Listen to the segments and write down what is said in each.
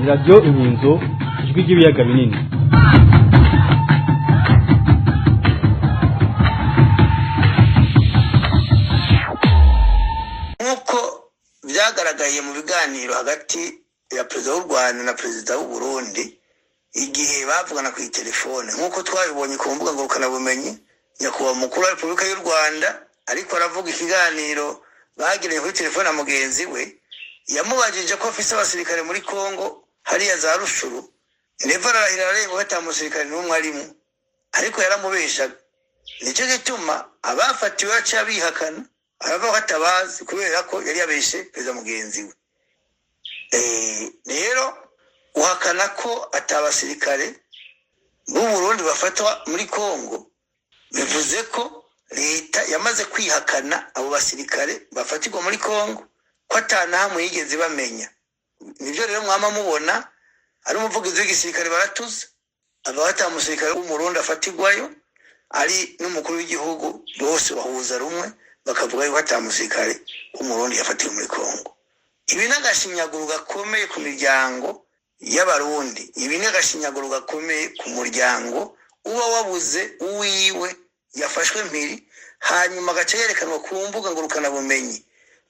Radio Inkinzo ijwi ry'ibiyaga binini. Nkuko byagaragaye mu biganiro hagati ya Perezida w'u Rwanda na Perezida w'u Burundi igihe bavugana ku telefone, nkuko twabibonye ku mbuga ngurukanabumenyi, nyakubahwa mukuru wa Repubulika y'u Rwanda ariko aravuga ikiganiro bagiranye kuri telefone na mugenzi we, yamubajije ko afise abasirikare muri Kongo hariya za Rushuru, neva arahira rero hata musirikare n'umwe arimo, ariko yaramubeshaga. Nicyo gituma abafatiwe aca bihakana, aravuga atabazi kubera ko yari yabeshe perezida mugenzi we. Rero uhakana ko atabasirikare b'u Burundi bafatwa muri Kongo, bivuze ko leta yamaze kwihakana abo basirikare bafatirwa muri Kongo, ko atanahamwe yigeze bamenya. Nivyo rero mwama mubona ari umuvugizi w'igisirikare baratuza abahata musirikare w'umurundi afatirwayo, ari n'umukuru w'igihugu, bose bahuza rumwe bakavuga yuko atamusirikare w'umurundi yafatiwe muri Kongo. Ibi n'agashinyaguro gakomeye ku miryango y'abarundi, ibi n'agashinyaguro gakomeye ku muryango uba wabuze uwiwe yafashwe mpiri, hanyuma agaca yerekanwa ku mbuga ngurukanabumenyi,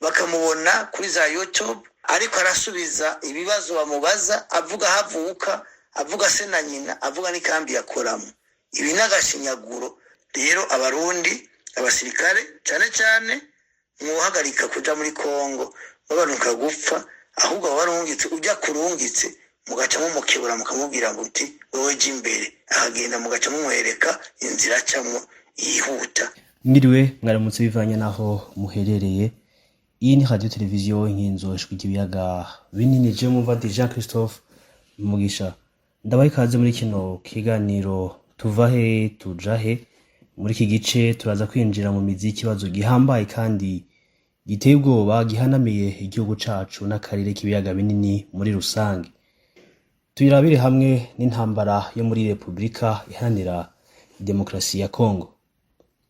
bakamubona kuri za YouTube ariko arasubiza ibibazo bamubaza, avuga havuka, avuga se na nyina, avuga n'ikambi yakoramo. Ibi n'agashinyaguro rero abarundi, abasirikare cyane cyane muhagarika kuja muri Kongo babanuka gupfa, ahubwo barungitse ujya kurungitse mugaca mukebura mukamubwira ngo uti wowe je imbere, ahagenda mugaca mumwereka inzira acamwo yihuta. Mwiriwe mwaramutse bivanye naho muherereye. Iyi ni radio televiziyo Inkinzo ijwi ry'ibiyaga binini. Je muvandi Jean Christophe Mugisha, ndabaye ikaze muri kino kiganiro tuvahe tujahe. Muri iki gice turaza kwinjira mu mizi y'ikibazo gihambaye kandi giteye ubwoba gihanamiye igihugu cacu n'akarere k'ibiyaga binini muri rusange. Tuyirabire hamwe n'intambara yo muri Repubulika Iharanira Demokarasi ya Kongo.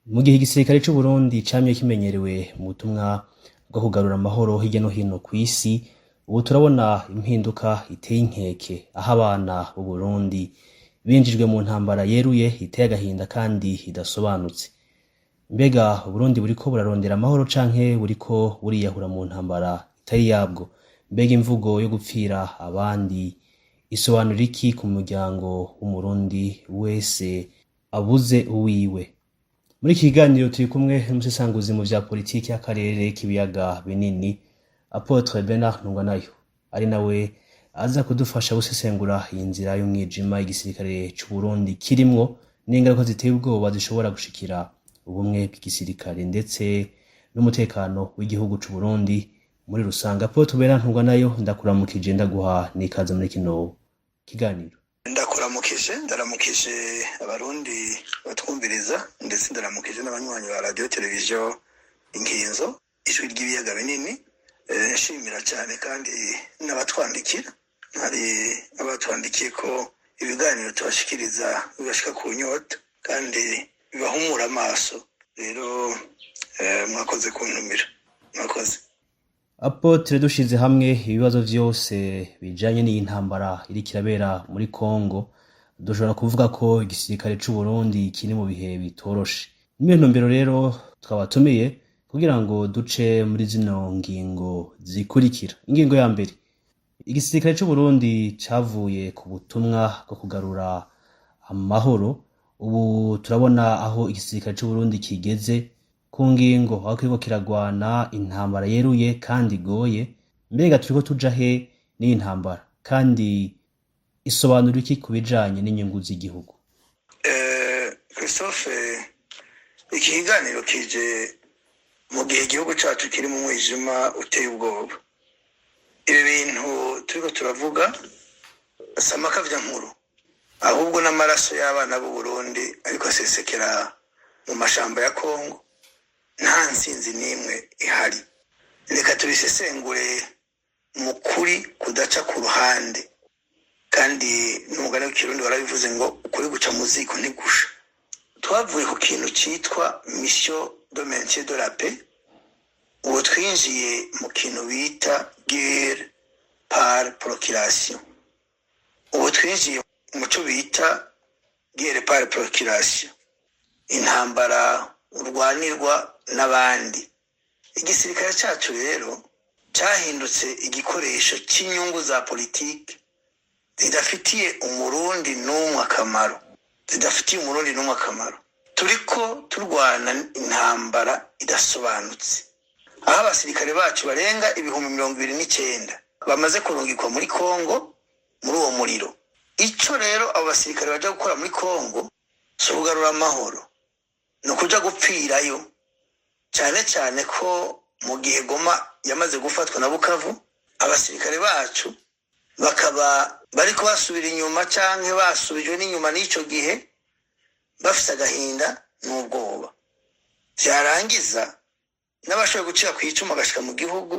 Mu gihe igisirikare cy'u Burundi camye kimenyerewe mu butumwa bwo kugarura amahoro hirya no hino ku isi, ubu turabona impinduka iteye inkeke, aho abana b'u Burundi binjijwe mu ntambara yeruye iteye agahinda kandi idasobanutse. Mbega Burundi buriko burarondera amahoro canke buriko buriyahura mu ntambara itari yabwo? Mbega imvugo yo gupfira abandi isobanura iki ku muryango w'umurundi wese abuze uwiwe? Muri iki kiganiro turi kumwe n'umusesanguzi mu vya politiki y'akarere k'ibiyaga binini, Apotre Bernard Ntungwanayo, ari nawe aza kudufasha gusesengura iyi nzira y'umwijima igisirikare cy'u Burundi kirimwo n'ingaruka ziteye ubwoba zishobora gushikira ubumwe bw'igisirikare ndetse n'umutekano w'igihugu cy'u Burundi muri rusange. Apotre Bernard Ntungwanayo, ndakuramukije, ndaguha n'ikaze muri kino kiganiro. Ndaramukije abarundi batwumviriza, ndetse ndaramukije n'abanywanyi ba radio televiziyo Inkinzo ijwi ry'ibiyaga binini. Nshimira cyane kandi n'abatwandikira, hari abatwandikiye ko ibiganiro tubashikiriza bibashika ku nyota kandi bibahumura amaso. Rero mwakoze kuntumira, mwakoze. Apotre, dushize hamwe ibibazo vyose bijanye n'iyi ntambara iri kirabera muri Kongo, dushobora kuvuga ko igisirikare cy'u Burundi kiri mu bihe bitoroshe. Niyo ntumbero rero twabatumiye kugira ngo duce muri zino ngingo zikurikira. Ingingo ya mbere, igisirikare cy'u Burundi cavuye ku butumwa bwo kugarura amahoro. Ubu turabona aho igisirikare cy'u Burundi kigeze ku ngingo aho kiriko kiragwana intambara yeruye kandi igoye. Mbega turiko tuja he n'iyi ntambara, kandi isobanura iki ku bijanye n'inyungu z'igihugu? Christophe, iki kiganiro kije mu gihe igihugu cacu kiri mu mwijima uteye ubwoba. Ibi bintu turiko turavuga samakavya nkuru, ahubwo n'amaraso y'abana b'u Burundi ariko asesekera mu mashamba ya Kongo, nta nsinzi n'imwe ihari. Reka tubisesengure mu kuri kudaca ku ruhande, kandi n'umugani w'ikirundi warabivuze ngo ukuri guca mu ziko ntigusha. Twavuye ku kintu citwa mission de maintien de la paix, ubu twinjiye mu kintu bita guerre par procuration. ubu twinjiye mu cyo bita guerre par procuration, intambara urwanirwa n'abandi. Igisirikare cyacu rero cyahindutse igikoresho cy'inyungu za politiki zidafitiye umurundi n'umwe akamaro. Turiko turwana intambara idasobanutse, aho abasirikare bacu barenga ibihumbi 29 bamaze kurungikwa muri Kongo muri uwo muriro. Ico rero abo basirikare baje gukora muri Kongo si ukugarura amahoro, ni ukuja gupfirayo, cyane cyane ko mu gihe Goma yamaze gufatwa na Bukavu, abasirikare bacu bakaba bariko basubira inyuma canke basubijwe n'inyuma n'ico gihe, bafise agahinda n'ubwoba. Vyarangiza n'abashoboye gucira kw'icuma agashika mu gihugu,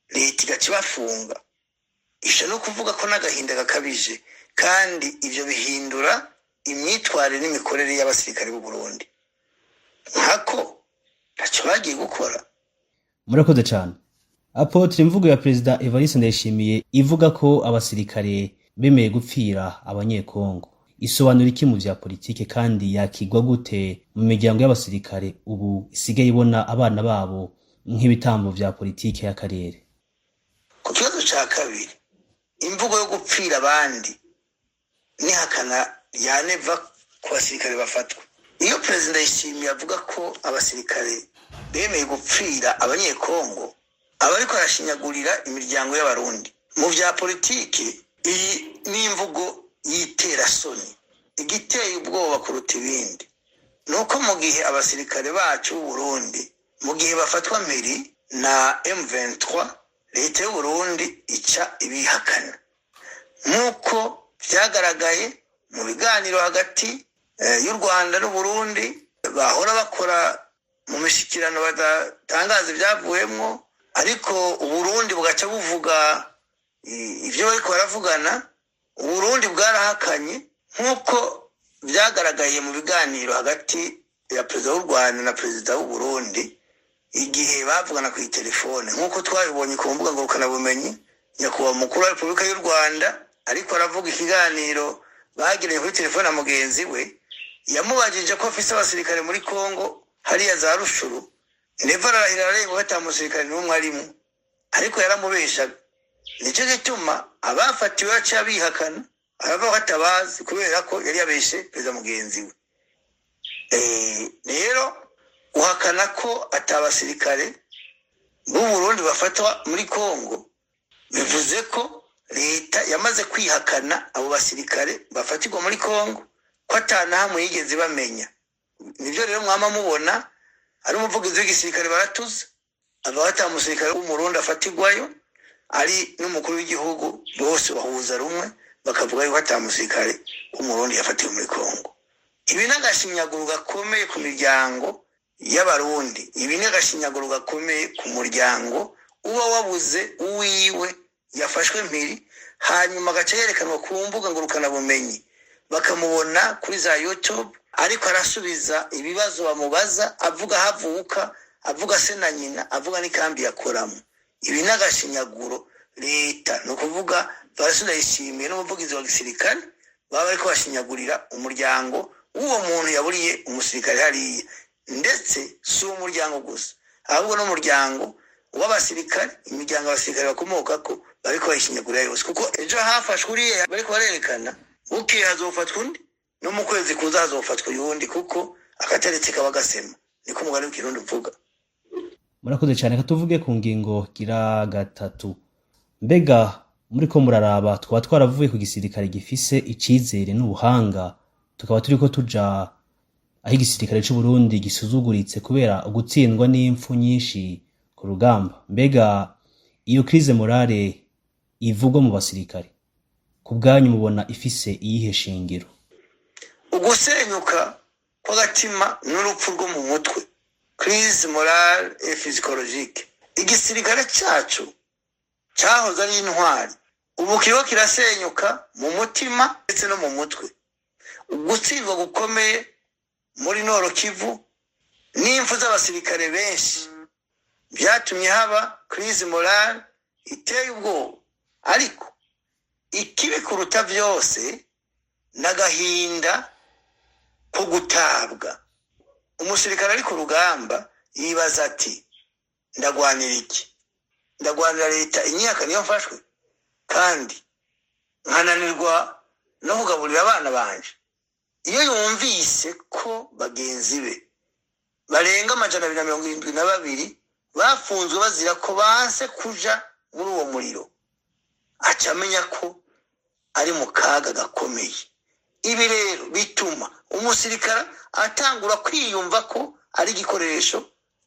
leta igacibafunga. Isho no kuvuga ko n'agahinda gakabije, kandi ivyo bihindura imyitwarire n'imikorere y'abasirikare b'u Burundi. Nkako ntaco bagiye gukora. Murakoze cyane. Apotre, imvugo ya Perezida Evariste Ndayishimiye ivuga ko abasirikare bemeye gupfira abanyekongo isobanura iki mu vya politike, kandi yakigwa gute mu miryango y'abasirikare ubu isigaye ibona abana babo nk'ibitambo vya politike y'akarere? Ku kibazo ca kabiri, imvugo yo gupfira abandi nihakana yaneva ku basirikare bafatwa. Iyo Perezida Ndayishimiye avuga ko abasirikare bemeye gupfira abanyekongo, aba ariko arashinyagurira imiryango y'abarundi. Mu vya politike, iyi ni imvugo yitera soni. Igiteye ubwoba kuruta ibindi nuko mu gihe abasirikare bacu b'u Burundi mu gihe bafatwa mpiri na M23, leta y'u Burundi ica ibihakana, nk'uko vyagaragaye mu biganiro hagati y'u Rwanda n'u Burundi. Bahora bakora mu mishikirano badatangaza ivyavuyemwo, ariko u Burundi bugaca buvuga ivyo bariko baravugana. U Burundi bwarahakanye, nk'uko vyagaragaye mu biganiro hagati ya Perezida w'u Rwanda na Perezida w'u Burundi igihe bavugana ku telefone, nk'uko twabibonye ku mbuga ngurukanabumenyi. Nyakubahwa Umukuru wa Repubulika y'u Rwanda ariko aravuga ikiganiro bagiranye kuri telefone na mugenzi we, yamubajije ko afise abasirikare muri Kongo hariya za Rushuru. Neva arahira ariko ata musirikare n'umwe arimo, ariko yaramubeshaga. Nico gituma abafatiwe baca bihakana, aravuga atabazi kubera ko yari yabeshe perezida mugenzi we. Rero uhakana ko atabasirikare b'u Burundi bafatwa muri Kongo, bivuze ko leta yamaze kwihakana abo basirikare bafatirwa muri Kongo, ko atanahamwe yigeze bamenya. Nivyo rero mwama mubona ari umuvugizi w'igisirikare baratuza ava ata musirikare w'umurundi afatirwayo, ari n'umukuru w'igihugu, bose bahuza rumwe bakavuga yuko ata musirikare w'umurundi yafatiwe muri Kongo. Ibi n'agashinyaguro gakomeye ku miryango y'abarundi, ibi n'agashinyaguro gakomeye ku muryango uba wabuze uwiwe yafashwe mpiri, hanyuma agaca yerekanwa ku mbuga ngurukanabumenyi, bakamubona kuri za YouTube ariko arasubiza ibibazo bamubaza, avuga havuka, avuga se na nyina, avuga n'ikambi yakoramo. Ibi n'agashinyaguro leta, no kuvuga Evariste Ndayishimiye n'umuvugizi wa gisirikare baba bariko bashinyagurira umuryango uwo muntu yaburiye umusirikare hariya. Ndetse si umuryango gusa, ahubwo n'umuryango w'abasirikare, imiryango abasirikare bakomokako bariko bayishinyagurira yose, kuko ejo hafashwe uriya bariko barerekana, buke hazofatwa undi, no mu kwezi kuza hazofatwa uyundi, kuko akataretse kaba gasema. Niko umugani w'ikirundi uvuga. Murakoze cyane. Katuvuge ku ngingo gira gatatu. Mbega muriko muraraba, twaba twaravuye ku gisirikare gifise icizere n'ubuhanga, tukaba turiko tuja aho igisirikare c'u Burundi gisuzuguritse kubera ugutsindwa n'impfu nyinshi ku rugamba. Mbega iyo crise morale ivugwa mu basirikare, ku bwanyu mubona ifise iyihe shingiro? Ugusenyuka kw'agatima n'urupfu rwo mu mutwe, crise morale et physiologique. Igisirikare cacu cyahoze ari intwari, ubu kiriko kirasenyuka mu mutima ndetse no mu mutwe. Ugutsindwa gukomeye muri Nord Kivu n'impfu z'abasirikare benshi byatumye haba crise morale iteye ubwoba. Ariko ikibi kuruta byose n'agahinda ko gutabwa. Umusirikare ari ku rugamba yibaza ati ndagwanira iki? Ndagwanira leta imyaka niyo mfashwe kandi nkananirwa no kugaburira abana banje. Iyo yumvise ko bagenzi be barenga 272 bafunzwe bazira ko banse kuja muri uwo muriro, acamenya ko ari mu kaga gakomeye. Ibi rero bituma umusirikare atangura kwiyumva ko ari igikoresho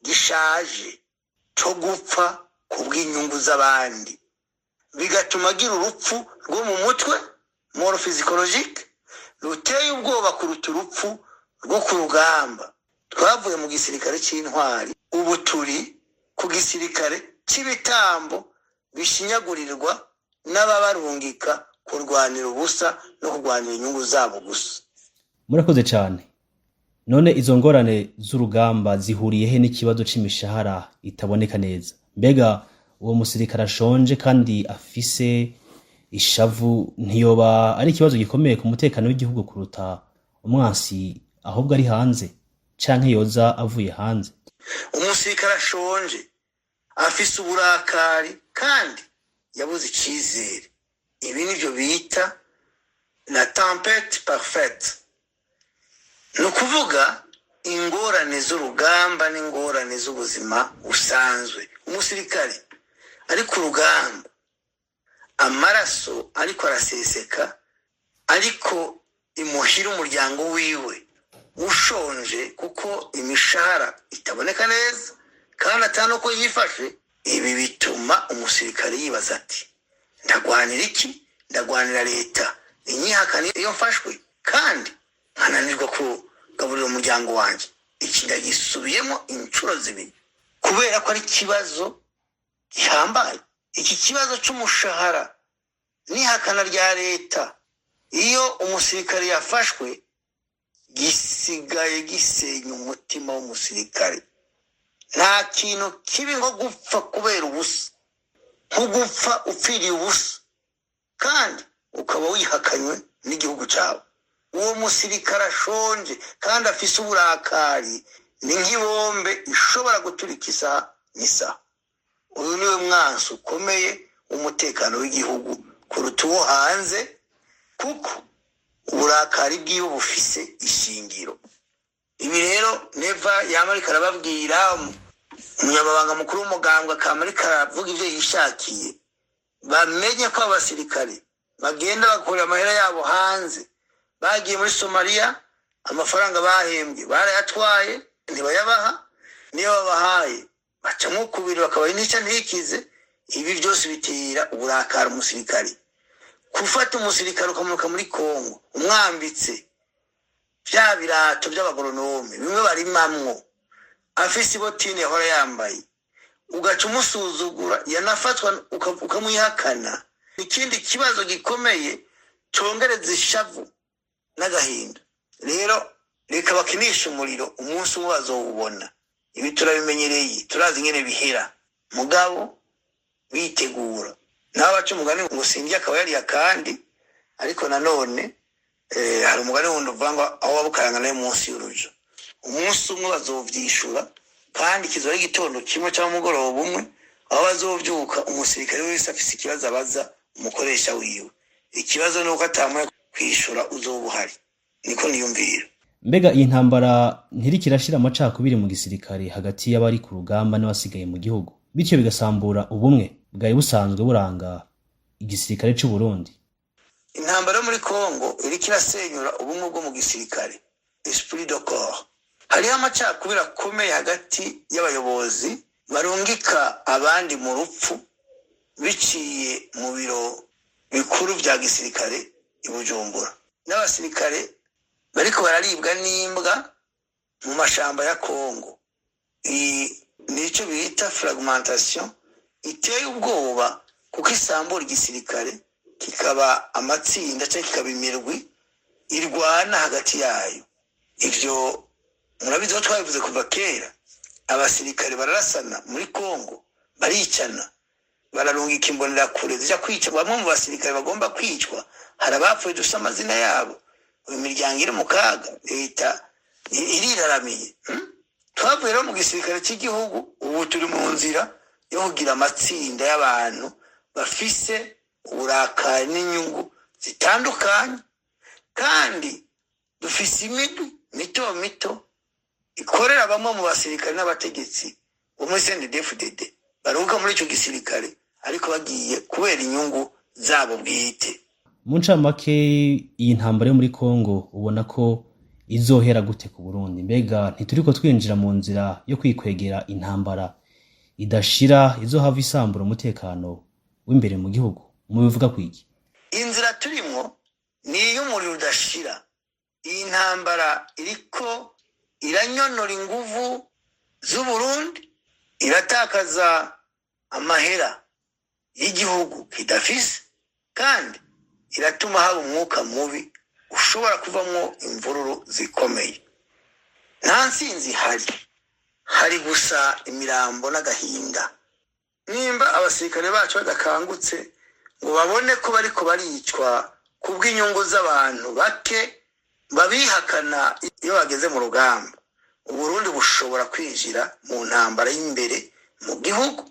gishaje cyo gupfa kubw'inyungu z'abandi, bigatuma agira urupfu rwo mu mutwe moro physiologique ruteye ubwoba kuruta urupfu rwo ku rugamba. Twavuye mu gisirikare cy'intwari, ubu turi ku gisirikare cy'ibitambo bishinyagurirwa n'ababarungika kurwanira ubusa no kurwanira inyungu zabo gusa. Murakoze cyane. None izo ngorane z'urugamba zihuriye he n'ikibazo c'imishahara itaboneka neza? Mbega uwo musirikare ashonje kandi afise ishavu ntiyoba ari ikibazo gikomeye ku mutekano w'igihugu kuruta umwansi ahubwo ari hanze canke yoza avuye hanze? Umusirikare ashonje afise uburakari kandi yabuze icizere. Ibi nivyo bita la tempête parfaite. No kuvuga ingorane z'urugamba n'ingorane z'ubuzima busanzwe. Umusirikare ari ku rugamba, amaraso ariko araseseka, ariko imuhira umuryango wiwe ushonje kuko imishahara itaboneka neza kandi atano ko yifashe. Ibi bituma umusirikare yibaza ati ndagwanira iki? Ndagwanira leta inyihakane iyo mfashwe kandi nkananirwa kugaburira umuryango wanje. Iki ndagisubiyemo inshuro zibiri kubera ko ari kibazo gihambaye. Iki kibazo c'umushahara n'ihakana rya leta, iyo umusirikare yafashwe gisigaye gisenya umutima w'umusirikare. Nta kintu kibi nko gupfa kubera ubusa, nko gupfa upfiriye ubusa kandi ukaba wihakanywe n'igihugu cyawe. Uwo musirikare ashonje kandi afise uburakari ni nk'ibombe ishobora guturika isaha n'isaha. Uyu niwe mwansi ukomeye umutekano w'igihugu kuruta uwo hanze, kuko uburakari bwiwe bufise ishingiro. Ibi rero neva yamarika arababwira umunyamabanga mukuru w'umugambwe akamarika aravuga ivyo yishakiye. Bamenye ko abasirikare bagenda bakorera amahera yabo hanze, bagiye muri Somalia, amafaranga bahembwe barayatwaye ntibayabaha, niyo babahaye bacamwo kubiri bakabaye nica ntikize. Ibi byose bitera uburakari umusirikare. Kufata umusirikare ukamuruka muri Kongo umwambitse bya birato by'abagoronome bimwe barimamwo, afise ibotine yahora yambaye, ugaca umusuzugura, yanafatwa ukamwihakana. Ikindi kibazo gikomeye congereza ishavu n'agahinda. Rero reka bakinisha umuriro, umunsi umwe bazowubona. Ibi turabimenyereye, turazi ingene bihera, mugabo bitegura. Naho baca umugani ngo sindya akaba yari akandi, ariko nanone hari umugani wundi uvuga ngo aho wabukaranga nayo munsi y'urujo. Umunsi umwe bazovyishura kandi kizoba ari igitondo kimwe cyangwa umugoroba umwe, aho bazovyuka umusirikare wese afise ikibazo abaza umukoresha wiwe. Ikibazo nuko atamuye kwishura uzobuhari. Niko niyumvira. Mbega iyi ntambara ntirikirashira amacakubiri mu gisirikare hagati y'abari ku rugamba n'abasigaye mu gihugu, bityo bigasambura ubumwe bwari busanzwe buranga igisirikare cy'u Burundi? Intambara muri Kongo iriko irasenyura ubumwe bwo mu gisirikare, esprit de corps. Hariho amacakubiri akomeye hagati y'abayobozi barungika abandi mu rupfu biciye mu biro bikuru vya gisirikare i Bujumbura, n'abasirikare bariko bararibwa n'imbwa mu mashamba ya Kongo. Nico bita fragmentation iteye ubwoba, kuko isambura igisirikare kikaba amatsinda cyangwa kikaba imirwi irwana hagati yayo. Ivyo murabizi ko twabivuze kuva kera. Abasirikare bararasana muri Kongo, baricana bararungika imbonerakure zija kwica bamwe mu basirikare bagomba kwicwa. Hari abapfuye dusa amazina yabo, imiryango iri mu kaga, leta iriraramiye. Twavuye rero mu gisirikare cy'igihugu, ubu turi mu nzira yo kugira amatsinda y'abantu bafise uburakari n'inyungu zitandukanye, kandi dufise imigwi mito mito ikorera bamwe mu basirikare n'abategetsi bo muri CNDD-FDD baruka muri icyo gisirikare ariko bagiye kubera inyungu zabo bwite. Mu ncamake iyi ntambara yo muri Kongo ubona ko izohera gute ku Burundi? Mbega ntituriko twinjira mu nzira yo kwikwegera intambara idashira izohava isambura umutekano w'imbere mu gihugu? Mubivuga kwiki? Inzira turimwo ni y'umuriro udashira. Iyi ntambara iriko iranyonora inguvu z'u Burundi, iratakaza amahera y'igihugu kidafise, kandi iratuma haba umwuka mubi ushobora kuvamwo imvururu zikomeye. Nta nsinzi hari gusa imirambo n'agahinda. Nimba abasirikare bacu badakangutse ngo babone ko bariko baricwa kubw'inyungu z'abantu bake babihakana iyo bageze mu rugamba, Uburundi bushobora kwinjira mu ntambara y'imbere mu gihugu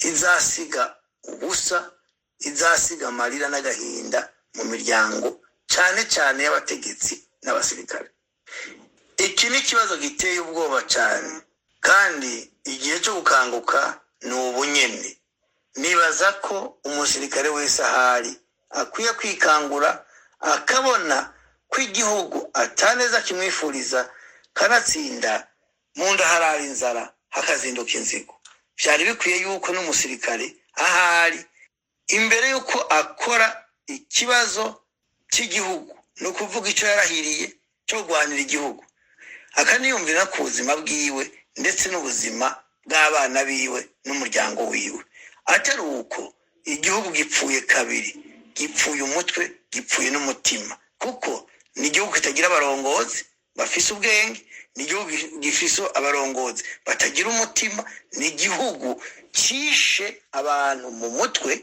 izasiga ubusa, izasiga amarira n'agahinda mu miryango, cyane cyane y'abategetsi n'abasirikare. Iki ni ikibazo giteye ubwoba cyane, kandi igihe cyo gukanguka ni ubu nyene. Nibaza ko umusirikare wese ahari akwiye kwikangura akabona ko igihugu ataneza kimwifuriza, kanatsinda mu nda harara inzara hakazinduka inzigo. Vyari bikwiye yuko n'umusirikare ahari imbere yuko akora ikibazo cy'igihugu, no kuvuga icyo yarahiriye cyo kurwanira igihugu, akaniyumvira ku buzima bwiwe ndetse n'ubuzima bw'abana biwe n'umuryango wiwe. Atari uko igihugu gipfuye kabiri, gipfuye umutwe, gipfuye n'umutima, kuko ni igihugu kitagira abarongozi bafise ubwenge, ni igihugu gifise abarongozi batagira umutima, ni igihugu cishe abantu mu mutwe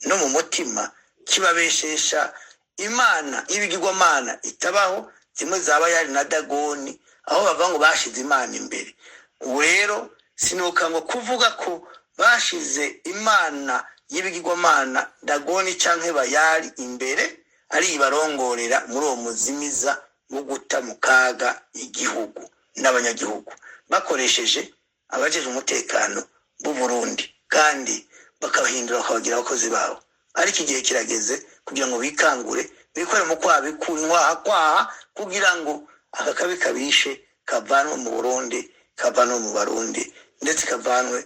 no mu mutima, kibabeshesha imana y'ibigirwamana itabaho, zimwe zaba yari na Dagoni, aho bavuga ngo bashize imana imbere. Ubu rero sinuka ngo kuvuga ko bashize imana y'ibigirwamana Dagoni canke Bayali imbere ari ibarongorera muri uwo muzimiza wo guta mu kaga igihugu n'abanyagihugu, bakoresheje abajeje umutekano b'u Burundi, kandi bakabahindura bakabagira abakozi babo. Ariko igihe kirageze kugira ngo bikangure, bikore mu kwaha kugira ngo aka kabi kabishe kavanwe mu Burundi, kavanwe mu Barundi, ndetse kavanwe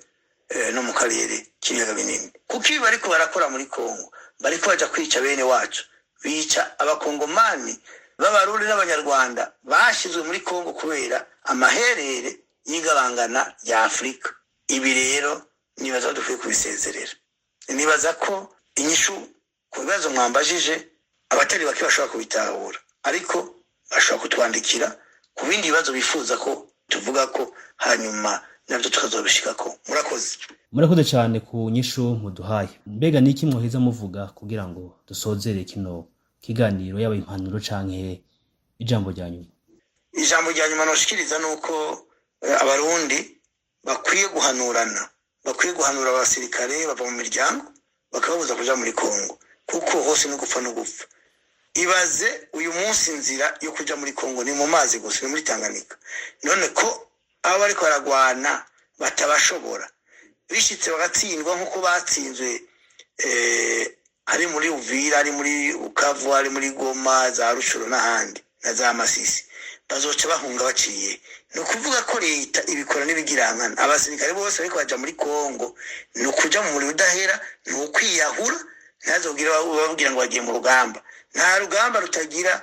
no mu karere k'ibiyaga binini. Kuko ibi bariko barakora muri Kongo, bariko baja kwica bene wacu, bica abakongomani b'Abarundi n'Abanyarwanda bashizwe muri Kongo kubera amaherere y'igabangana rya Afrika. Ibi rero nibaza dukwiye kubisezerera. Nibaza ko inyishu ku bibazo mwambajije abatari bake bashobora kubitahura, ariko bashobora kutwandikira ku bindi bibazo bifuza ko tuvuga ko, hanyuma nabyo tukazobishikako. Murakoze cyane ku nyishu muduhaye. Mbega niki mwoheza muvuga kugira ngo dusozere kino kiganiro, yaba impanuro canke ijambo rya nyuma? Ijambo rya nyuma noshikiriza nuko abarundi bakwiye guhanurana, bakwiye guhanura abasirikare bava mu miryango bakababuza kuja muri Kongo, kuko hose no gupfa no gupfa. Ibaze uyu munsi inzira yo kuja muri Kongo ni mu mazi gusa, ni muri Tanganyika. None ko abo bariko baragwana batabashobora, bishitse bagatsindwa nkuko batsinzwe ari muri Uvira, ari muri Bukavu, ari muri Goma, za Rushuru n'ahandi na za Masisi, bazoca bahunga baciye. No kuvuga ko leta ibikora n'ibigirankana. Abasirikare bose bariko baja muri Kongo no kuja mu muri udahera, no kwiyahura, ntazogira bababwira ngo bagiye mu rugamba. Nta rugamba rutagira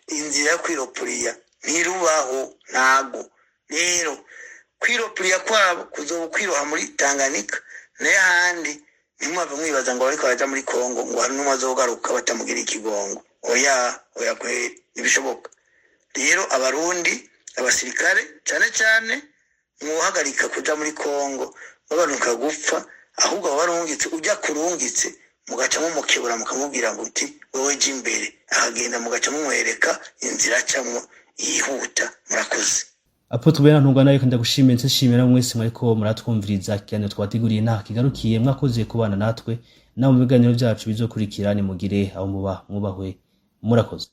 inzira yo kwiropuriya, ntirubaho, ntago. Rero kwiropuriya kwabo kuzokwiroha muri Tanganyika n'ahandi. Nimwava mwibaza ngo bariko baja muri Kongo ngo hari n'umazogaruka batamugira ikigongo. Oya kweri nibishoboka. Rero abarundi, abasirikare cyane cyane muhagarika kuja muri Kongo, babanuka gupfa, ahubwo warungitse ujya kurungitse mugaca mumukebura mukamubwira ngo uti wewe je imbere ahagenda mugaca mumwereka inzira cyamwo yihuta. Murakoze. Apotre Bera Ntungwa nayo ndagushimiye nshimira mwese mwariko muratwumviriza kiganiro twateguriye nta kigarukiye mwakoze kubana natwe na mu biganiro byacu bizokurikira ni mugire aho muba mwubahwe murakoze.